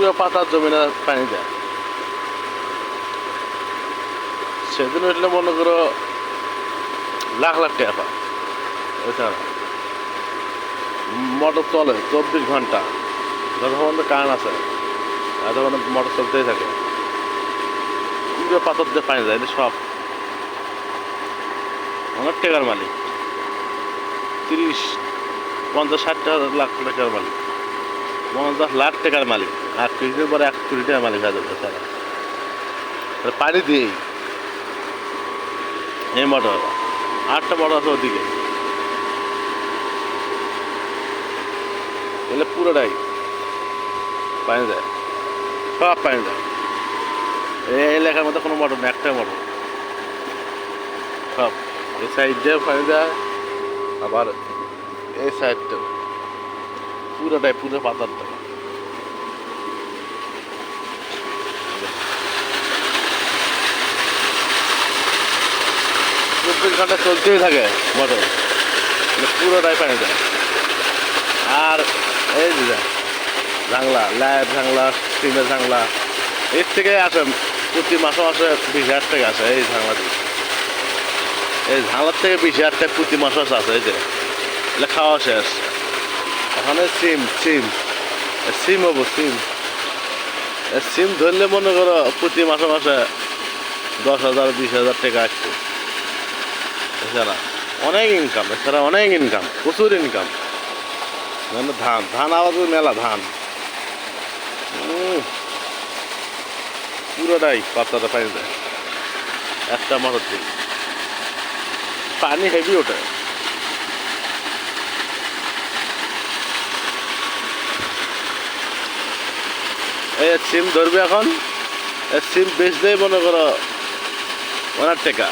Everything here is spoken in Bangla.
পুরো পাতার জমিনে পানি দেয়। সেদিন উঠলে মনে করো লাখ লাখ টাকা পায়। এছাড়া মোটর চলে 24 ঘন্টা, যতক্ষণ কারেন্ট আছে এতক্ষণ মোটর চলতেই থাকে। পুরো পাথর দিয়ে পানি যায়, সব অনেক টাকার মালিক, 30, 50, 60 লাখ টাকার মালিক, 50 লাখ টাকার মালিক। আর কিছুদিন পরে 1 কোটি টাকার মালিক হয়ে যাবে তারা পানি দিয়েই। এই মোটর 8টা মোটর আছে ওদিকে, এলে পুরোটাই পানি দেয়, সব পানি দেয়। এই এলাকার মধ্যে কোনো মোটর নেই, একটাই মোটর, সব এই সাইড দিয়ে পানি দেয়, আবার এই সাইডটা পুরোটাই পুরো পাতার দেয়। 24 ঘন্টা চলতেই থাকে মোটর, পুরোটাই পানি দেয়। আর এই যে ঝাংলা, লাইট ঝাংলা, স্টিমের ঝাংলা, এর থেকে আসে প্রতি মাসে মাসে 20,000 টাকা আসে এই ঝাংলা থেকে। এই ঝাংলার থেকে 20,000 টাকা প্রতি মাসে আছে। এই যে খাওয়া শেষ, ওখানে সিম হবো, সিম ধরলে মনে করো প্রতি মাসে মাসে 10,000 20,000 টাকা আসছে। এছাড়া অনেক ইনকাম, এছাড়া অনেক ইনকাম, প্রচুর ইনকাম। ধান আবার মেলা ধান, পুরোটাই পাতাটা পানি দেয় একটা মোটর দিয়ে, পানি হেভি ওঠে। এই সিম ধরবে এখন, সিম বেচলেই মনে করো অনেক টাকা।